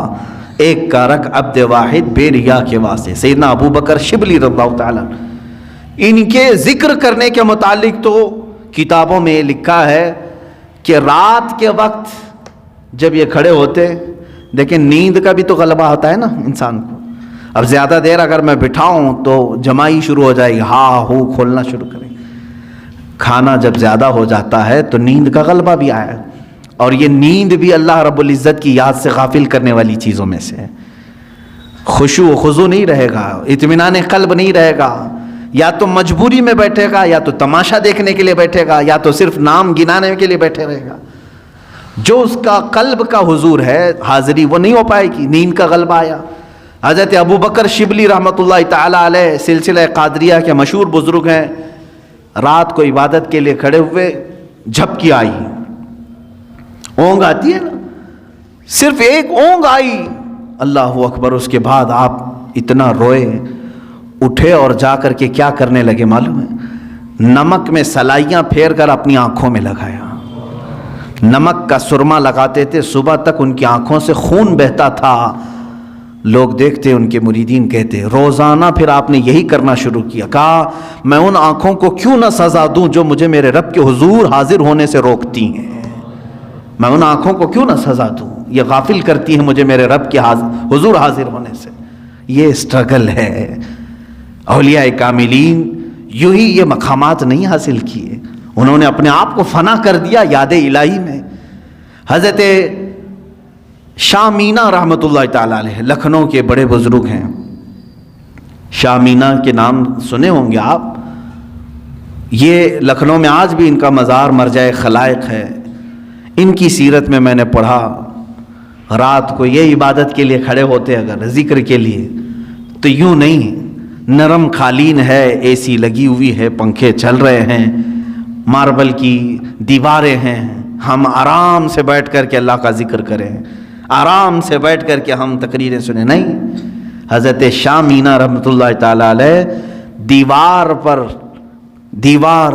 ایک کا رکھ عبد واحد بے ریا کے واسطے. سیدنا ابو بکر شبلی رضی اللہ تعالیٰ, ان کے ذکر کرنے کے متعلق تو کتابوں میں لکھا ہے کہ رات کے وقت جب یہ کھڑے ہوتے, لیکن نیند کا بھی تو غلبہ ہوتا ہے نا انسان کو. اب زیادہ دیر اگر میں بٹھاؤں تو جمائی شروع ہو جائے گی, ہاں ہو کھولنا شروع کریں. کھانا جب زیادہ ہو جاتا ہے تو نیند کا غلبہ بھی آیا, اور یہ نیند بھی اللہ رب العزت کی یاد سے غافل کرنے والی چیزوں میں سے ہے. خشوع و خضوع نہیں رہے گا, اطمینان قلب نہیں رہے گا. یا تو مجبوری میں بیٹھے گا, یا تو تماشا دیکھنے کے لیے بیٹھے گا, یا تو صرف نام گنانے کے لیے بیٹھے رہے گا. جو اس کا قلب کا حضور ہے, حاضری, وہ نہیں ہو پائے گی. نیند کا غلبہ آیا. حضرت ابو بکر شبلی رحمۃ اللہ تعالیٰ علیہ سلسلہ قادریہ کے مشہور بزرگ ہیں. رات کو عبادت کے لیے کھڑے ہوئے, جھپکی آئی, اونگ آتی ہے نا, صرف ایک اونگ آئی, اللہ اکبر. اس کے بعد آپ اتنا روئے, اٹھے اور جا کر کے کیا کرنے لگے معلوم ہے؟ نمک میں سلائیاں پھیر کر اپنی آنکھوں میں لگایا. نمک کا سرما لگاتے تھے, صبح تک ان کی آنکھوں سے خون بہتا تھا. لوگ دیکھتے, ان کے مریدین کہتے, روزانہ پھر آپ نے یہی کرنا شروع کیا. کہا میں ان آنکھوں کو کیوں نہ سزا دوں جو مجھے میرے رب کے حضور حاضر ہونے سے روکتی ہیں. میں ان آنکھوں کو کیوں نہ سزا دوں, یہ غافل کرتی ہیں مجھے میرے رب کے حضور حاضر ہونے سے. یہ اسٹرگل ہے. اولیاء کاملین یوں ہی یہ مقامات نہیں حاصل کیے, انہوں نے اپنے آپ کو فنا کر دیا یاد الہی میں. حضرت شاہ مینا رحمۃ اللہ تعالیٰ علیہ لکھنؤ کے بڑے بزرگ ہیں. شاہ مینا کے نام سنے ہوں گے آپ. یہ لکھنؤ میں آج بھی ان کا مزار مرجع خلائق ہے. ان کی سیرت میں میں نے پڑھا, رات کو یہ عبادت کے لیے کھڑے ہوتے اگر ذکر کے لیے تو یوں نہیں, نرم قالین ہے, اے سی لگی ہوئی ہے, پنکھے چل رہے ہیں, ماربل کی دیواریں ہیں, ہم آرام سے بیٹھ کر کے اللہ کا ذکر کریں, آرام سے بیٹھ کر کے ہم تقریریں سنیں. نہیں, حضرت شاہ مینا رحمۃ اللہ تعالیٰ علیہ دیوار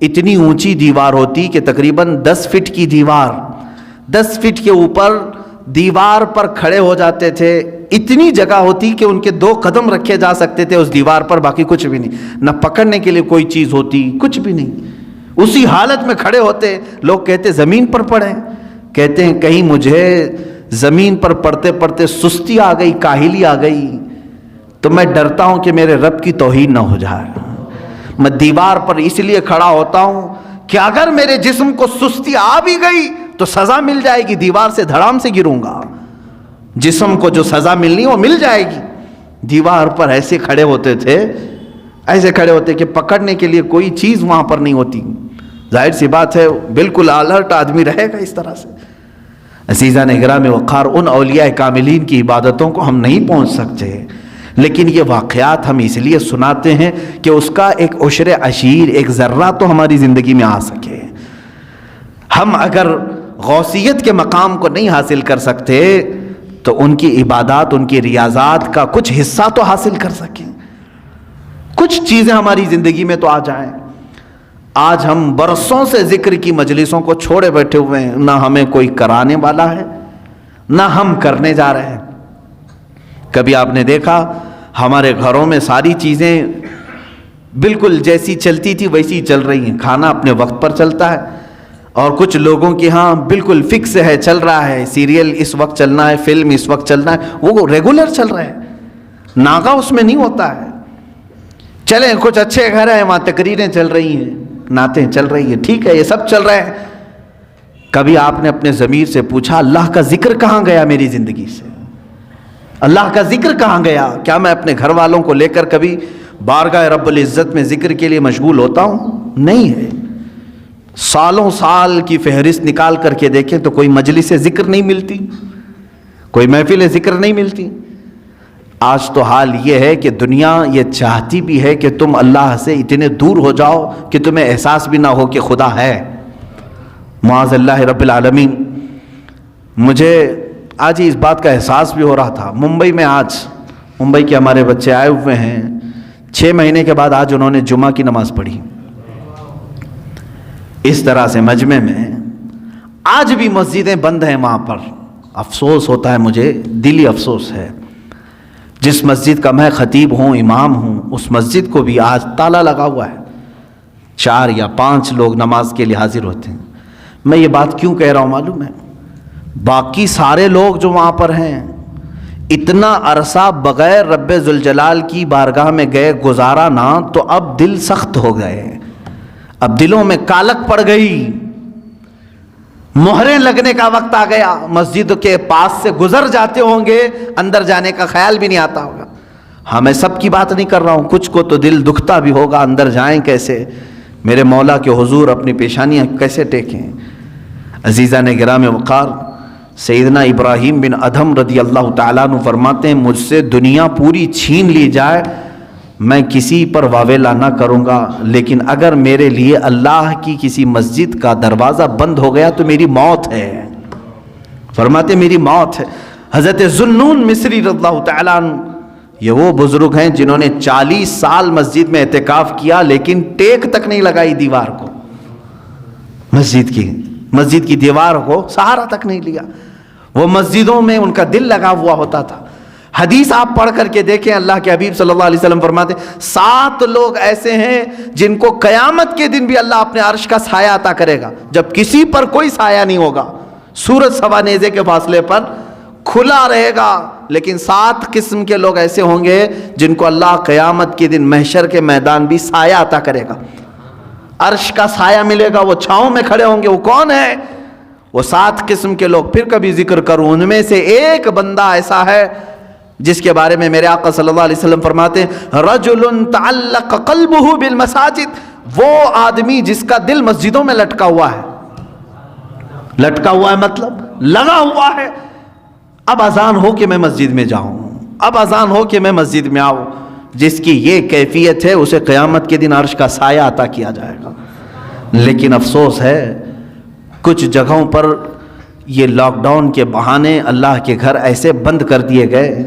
اتنی اونچی دیوار ہوتی کہ تقریباً 10 فٹ کی دیوار, 10 فٹ کے اوپر دیوار پر کھڑے ہو جاتے تھے. اتنی جگہ ہوتی کہ ان کے 2 قدم رکھے جا سکتے تھے اس دیوار پر, باقی کچھ بھی نہیں, نہ پکڑنے کے لیے کوئی چیز ہوتی, کچھ بھی نہیں. اسی حالت میں کھڑے ہوتے. لوگ کہتے زمین پر پڑھیں, کہتے ہیں کہیں مجھے زمین پر پڑھتے پڑھتے سستی آ گئی, کاہلی آ گئی, تو میں ڈرتا ہوں کہ میرے رب کی توہین نہ ہو جائے. میں دیوار پر اس لیے کھڑا ہوتا ہوں کہ اگر میرے جسم کو سستی آ بھی گئی تو سزا مل جائے گی, دیوار سے دھڑام سے گروں گا. جسم کو جو سزا ملنی وہ مل جائے گی. دیوار پر ایسے کھڑے ہوتے تھے, ایسے کھڑے ہوتے کہ پکڑنے کے لیے کوئی چیز وہاں پر نہیں ہوتی. ظاہر سی بات ہے بالکل الرٹ آدمی رہے گا اس طرح سے. عزیزان اکرام وقار, ان اولیاء کاملین کی عبادتوں کو ہم نہیں پہنچ سکتے, لیکن یہ واقعات ہم اس لیے سناتے ہیں کہ اس کا ایک عشر عشیر, ایک ذرہ تو ہماری زندگی میں آ سکے. ہم اگر غوثیت کے مقام کو نہیں حاصل کر سکتے تو ان کی عبادات, ان کی ریاضات کا کچھ حصہ تو حاصل کر سکیں, کچھ چیزیں ہماری زندگی میں تو آ جائیں. آج ہم برسوں سے ذکر کی مجلسوں کو چھوڑے بیٹھے ہوئے ہیں, نہ ہمیں کوئی کرانے والا ہے نہ ہم کرنے جا رہے ہیں. کبھی آپ نے دیکھا ہمارے گھروں میں ساری چیزیں بالکل جیسی چلتی تھی ویسی چل رہی ہیں، کھانا اپنے وقت پر چلتا ہے، اور کچھ لوگوں کے ہاں بالکل فکس ہے، چل رہا ہے، سیریل اس وقت چلنا ہے، فلم اس وقت چلنا ہے، وہ ریگولر چل رہا ہے، ناغہ اس میں نہیں ہوتا ہے۔ چلیں کچھ اچھے گھر ہیں وہاں تقریریں چل رہی ہیں، نعتیں چل رہی ہیں، ٹھیک ہے، یہ سب چل رہے ہیں۔ کبھی آپ نے اپنے ضمیر سے پوچھا اللہ کا ذکر کہاں گیا میری زندگی سے؟ اللہ کا ذکر کہاں گیا؟ کیا میں اپنے گھر والوں کو لے کر کبھی بارگاہ رب العزت میں ذکر کے لیے مشغول ہوتا ہوں؟ نہیں ہے۔ سالوں سال کی فہرست نکال کر کے دیکھیں تو کوئی مجلس ذکر نہیں ملتی، کوئی محفل ذکر نہیں ملتی۔ آج تو حال یہ ہے کہ دنیا یہ چاہتی بھی ہے کہ تم اللہ سے اتنے دور ہو جاؤ کہ تمہیں احساس بھی نہ ہو کہ خدا ہے، معاذ اللہ رب العالمین۔ مجھے آج ہی اس بات کا احساس بھی ہو رہا تھا۔ ممبئی میں آج ممبئی کے ہمارے بچے آئے ہوئے ہیں، 6 مہینے کے بعد آج انہوں نے جمعہ کی نماز پڑھی۔ اس طرح سے مجمع میں آج بھی مسجدیں بند ہیں وہاں پر۔ افسوس ہوتا ہے مجھے، دلی افسوس ہے۔ جس مسجد کا میں خطیب ہوں، امام ہوں، اس مسجد کو بھی آج تالا لگا ہوا ہے، 4 یا 5 لوگ نماز کے لیے حاضر ہوتے ہیں۔ میں یہ بات کیوں کہہ رہا ہوں معلوم ہے؟ باقی سارے لوگ جو وہاں پر ہیں اتنا عرصہ بغیر رب ذوالجلال کی بارگاہ میں گئے گزارا نہ، تو اب دل سخت ہو گئے، اب دلوں میں کالک پڑ گئی، مہریں لگنے کا وقت آ گیا۔ مسجد کے پاس سے گزر جاتے ہوں گے، اندر جانے کا خیال بھی نہیں آتا ہوگا۔ ہاں میں سب کی بات نہیں کر رہا ہوں، کچھ کو تو دل دکھتا بھی ہوگا، اندر جائیں کیسے، میرے مولا کے حضور اپنی پیشانیاں کیسے ٹیکیں۔ عزیزان گرامی وقار، سیدنا ابراہیم بن ادھم رضی اللہ تعالیٰ عنہ فرماتے ہیں مجھ سے دنیا پوری چھین لی جائے میں کسی پر واویلا نہ کروں گا، لیکن اگر میرے لیے اللہ کی کسی مسجد کا دروازہ بند ہو گیا تو میری موت ہے۔ فرماتے میری موت ہے۔ حضرت ذوالنون مصری رضی اللہ تعالیٰ عنہ، یہ وہ بزرگ ہیں جنہوں نے 40 سال مسجد میں اعتکاف کیا لیکن ٹیک تک نہیں لگائی دیوار کو، مسجد کی دیوار کو سہارا تک نہیں لیا۔ وہ مسجدوں میں ان کا دل لگا ہوا ہوتا تھا۔ حدیث آپ پڑھ کر کے دیکھیں، اللہ کے حبیب صلی اللہ علیہ وسلم فرماتے 7 لوگ ایسے ہیں جن کو قیامت کے دن بھی اللہ اپنے عرش کا سایہ عطا کرے گا، جب کسی پر کوئی سایہ نہیں ہوگا، سورج سوا نیزے کے فاصلے پر کھلا رہے گا، لیکن 7 قسم کے لوگ ایسے ہوں گے جن کو اللہ قیامت کے دن محشر کے میدان بھی سایہ عطا کرے گا، عرش کا سایہ ملے گا، وہ چھاؤں میں کھڑے ہوں گے۔ وہ کون ہے؟ وہ 7 قسم کے لوگ پھر کبھی ذکر کروں، ان میں سے ایک بندہ ایسا ہے جس کے بارے میں میرے آقا صلی اللہ علیہ وسلم فرماتے ہیں رجل تعلق قلبہ بالمساجد، وہ آدمی جس کا دل مسجدوں میں لٹکا ہوا ہے۔ لٹکا ہوا ہے مطلب لگا ہوا ہے، اب اذان ہو کہ میں مسجد میں جاؤں، اب اذان ہو کہ میں مسجد میں آؤں۔ جس کی یہ کیفیت ہے اسے قیامت کے دن عرش کا سایہ عطا کیا جائے گا۔ لیکن افسوس ہے کچھ جگہوں پر یہ لاک ڈاؤن کے بہانے اللہ کے گھر ایسے بند کر دیے گئے،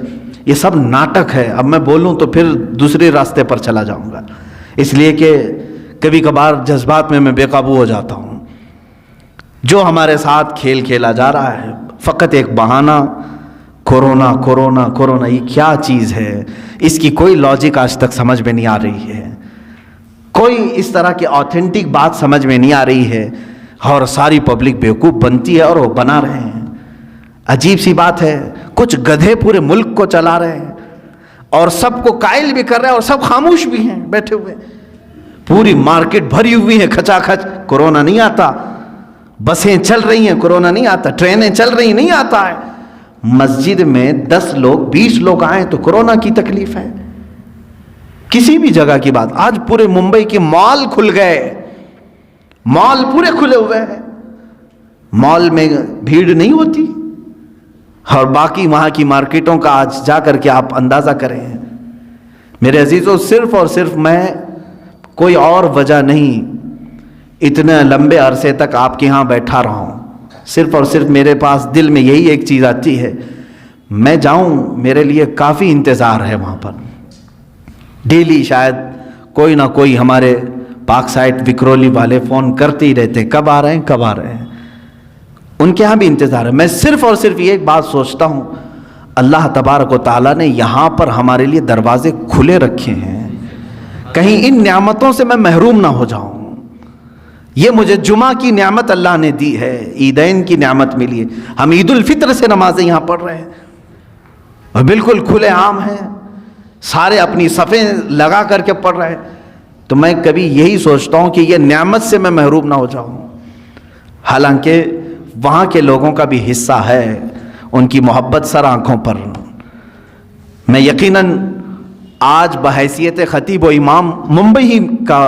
یہ سب ناٹک ہے۔ اب میں بولوں تو پھر دوسرے راستے پر چلا جاؤں گا، اس لیے کہ کبھی کبھار جذبات میں بے قابو ہو جاتا ہوں۔ جو ہمارے ساتھ کھیل کھیلا جا رہا ہے فقط ایک بہانہ، کورونا کورونا کورونا، یہ کیا چیز ہے؟ اس کی کوئی لاجک آج تک سمجھ میں نہیں آ رہی ہے، کوئی اس طرح کی آتھینٹک بات سمجھ میں نہیں آ رہی ہے، اور ساری پبلک بیوقوف بنتی ہے اور وہ بنا رہے ہیں۔ عجیب سی بات ہے، کچھ گدھے پورے ملک کو چلا رہے ہیں اور سب کو قائل بھی کر رہے ہیں اور سب خاموش بھی ہیں بیٹھے ہوئے، پوری مارکیٹ بھری ہوئی ہے کھچا کھچ، کورونا نہیں آتا، بسیں چل رہی ہیں کورونا نہیں آتا، ٹرینیں چل رہی نہیں آتا ہے۔ مسجد میں 10 لوگ 20 لوگ آئیں تو کورونا کی تکلیف ہے۔ کسی بھی جگہ کی بات، آج پورے ممبئی کے مال کھل گئے، مال پورے کھلے ہوئے ہیں، مال میں بھیڑ نہیں ہوتی، اور باقی وہاں کی مارکیٹوں کا آج جا کر کے آپ اندازہ کریں۔ میرے عزیزوں، صرف اور صرف میں، کوئی اور وجہ نہیں، اتنے لمبے عرصے تک آپ کے ہاں بیٹھا رہا ہوں، صرف اور صرف میرے پاس دل میں یہی ایک چیز آتی ہے، میں جاؤں، میرے لیے کافی انتظار ہے وہاں پر۔ ڈیلی شاید کوئی نہ کوئی ہمارے پاک سائٹ وکرولی والے فون کرتے ہی رہتے ہیں، کب آ رہے ہیں کب آ رہے ہیں، ان کے ہاں بھی انتظار ہے۔ میں صرف اور صرف یہ ایک بات سوچتا ہوں، اللہ تبارک و تعالیٰ نے یہاں پر ہمارے لیے دروازے کھلے رکھے ہیں، کہیں ان نعمتوں سے میں محروم نہ ہو جاؤں۔ یہ مجھے جمعہ کی نعمت اللہ نے دی ہے، عیدین کی نعمت ملی ہے، ہم عید الفطر سے نمازیں یہاں پڑھ رہے ہیں اور بالکل کھلے عام ہیں، سارے اپنی صفیں لگا کر کے پڑھ رہے ہیں۔ تو میں کبھی یہی سوچتا ہوں کہ یہ نعمت سے میں محروم نہ ہو جاؤں، حالانکہ وہاں کے لوگوں کا بھی حصہ ہے، ان کی محبت سر آنکھوں پر۔ میں یقیناً آج بحیثیت خطیب و امام ممبئی کا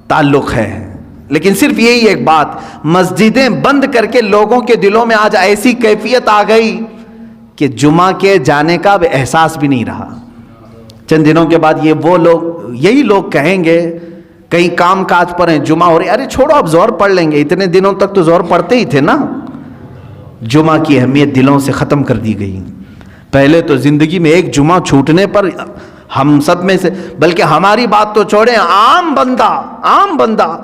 تعلق ہے، لیکن صرف یہی ایک بات، مسجدیں بند کر کے لوگوں کے دلوں میں آج ایسی کیفیت آ گئی کہ جمعہ کے جانے کا اب احساس بھی نہیں رہا۔ چند دنوں کے بعد یہی لوگ کہیں گے، کہیں کام کاج پر ہیں، جمعہ ہو رہی، ارے چھوڑو اب زور پڑھ لیں گے، اتنے دنوں تک تو زور پڑھتے ہی تھے نا۔ جمعہ کی اہمیت دلوں سے ختم کر دی گئی۔ پہلے تو زندگی میں ایک جمعہ چھوٹنے پر ہم سب میں سے، بلکہ ہماری بات تو چھوڑیں، عام بندہ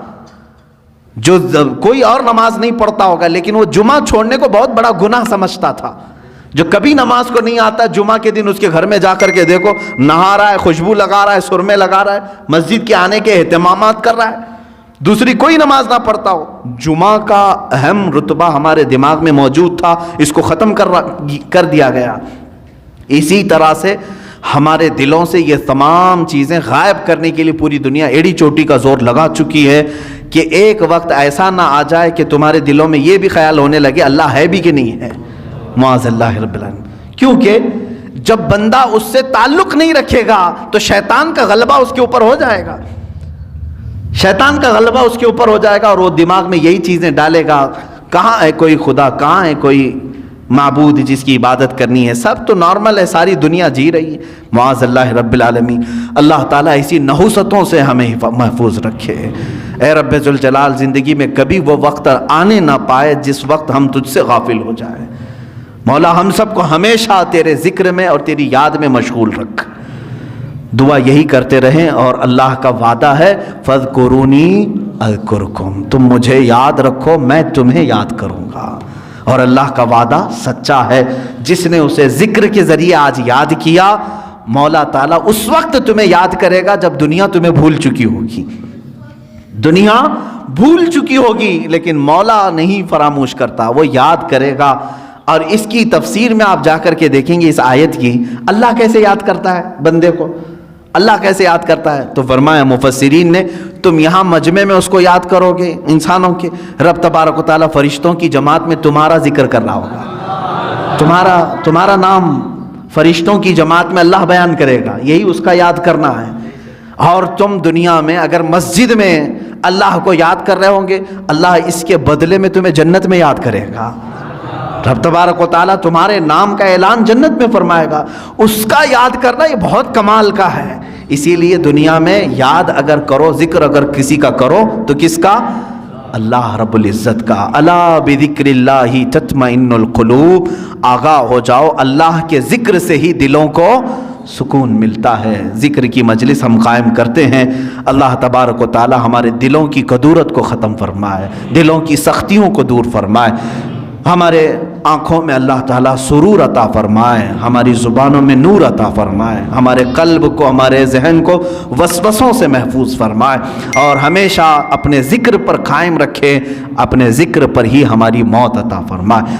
جو کوئی اور نماز نہیں پڑھتا ہوگا لیکن وہ جمعہ چھوڑنے کو بہت بڑا گناہ سمجھتا تھا، جو کبھی نماز کو نہیں آتا، جمعہ کے دن اس کے گھر میں جا کر کے دیکھو، نہا رہا ہے، خوشبو لگا رہا ہے، سرمے لگا رہا ہے، مسجد کے آنے کے اہتمامات کر رہا ہے، دوسری کوئی نماز نہ پڑھتا ہو۔ جمعہ کا اہم رتبہ ہمارے دماغ میں موجود تھا، اس کو ختم کر دیا گیا۔ اسی طرح سے ہمارے دلوں سے یہ تمام چیزیں غائب کرنے کے لیے پوری دنیا ایڑی چوٹی کا زور لگا چکی ہے کہ ایک وقت ایسا نہ آ جائے کہ تمہارے دلوں میں یہ بھی خیال ہونے لگے اللہ ہے بھی کہ نہیں ہے، معاذ اللہ رب العالمین۔ کیونکہ جب بندہ اس سے تعلق نہیں رکھے گا تو شیطان کا غلبہ اس کے اوپر ہو جائے گا، شیطان کا غلبہ اس کے اوپر ہو جائے گا اور وہ دماغ میں یہی چیزیں ڈالے گا، کہاں ہے کوئی خدا، کہاں ہے کوئی معبود جس کی عبادت کرنی ہے، سب تو نارمل ہے، ساری دنیا جی رہی ہے، معاذ اللہ رب العالمین۔ اللہ تعالیٰ اسی نحوستوں سے ہمیں محفوظ رکھے۔ اے رب ذوالجلال، زندگی میں کبھی وہ وقت آنے نہ پائے جس وقت ہم تجھ سے غافل ہو جائیں۔ مولا ہم سب کو ہمیشہ تیرے ذکر میں اور تیری یاد میں مشغول رکھ۔ دعا یہی کرتے رہیں، اور اللہ کا وعدہ ہے فَاذْكُرُونِي أَذْكُرْكُمْ، تم مجھے یاد رکھو میں تمہیں یاد کروں گا۔ اور اللہ کا وعدہ سچا ہے، جس نے اسے ذکر کے ذریعے آج یاد کیا، مولا تعالیٰ اس وقت تمہیں یاد کرے گا جب دنیا تمہیں بھول چکی ہوگی۔ دنیا بھول چکی ہوگی لیکن مولا نہیں فراموش کرتا، وہ یاد کرے گا۔ اور اس کی تفسیر میں آپ جا کر کے دیکھیں گے اس آیت کی، اللہ کیسے یاد کرتا ہے بندے کو، اللہ کیسے یاد کرتا ہے؟ تو فرمایا مفسرین نے، تم یہاں مجمع میں اس کو یاد کرو گے، انسانوں کے رب تبارک و تعالیٰ فرشتوں کی جماعت میں تمہارا ذکر کر رہا ہوگا، تمہارا نام فرشتوں کی جماعت میں اللہ بیان کرے گا، یہی اس کا یاد کرنا ہے۔ اور تم دنیا میں اگر مسجد میں اللہ کو یاد کر رہے ہوں گے، اللہ اس کے بدلے میں تمہیں جنت میں یاد کرے گا۔ رب تبارک و تعالیٰ تمہارے نام کا اعلان جنت میں فرمائے گا، اس کا یاد کرنا یہ بہت کمال کا ہے۔ اسی لیے دنیا میں یاد اگر کرو، ذکر اگر کسی کا کرو تو کس کا؟ اللہ رب العزت کا۔ الا بذکر اللہ تطمئن القلوب، آگاہ ہو جاؤ، اللہ کے ذکر سے ہی دلوں کو سکون ملتا ہے۔ ذکر کی مجلس ہم قائم کرتے ہیں، اللہ تبارک و تعالی ہمارے دلوں کی کدورت کو ختم فرمائے، دلوں کی سختیوں کو دور فرمائے، ہمارے آنکھوں میں اللہ تعالیٰ سرور عطا فرمائے، ہماری زبانوں میں نور عطا فرمائے، ہمارے قلب کو، ہمارے ذہن کو وسوسوں سے محفوظ فرمائے، اور ہمیشہ اپنے ذکر پر قائم رکھے، اپنے ذکر پر ہی ہماری موت عطا فرمائے۔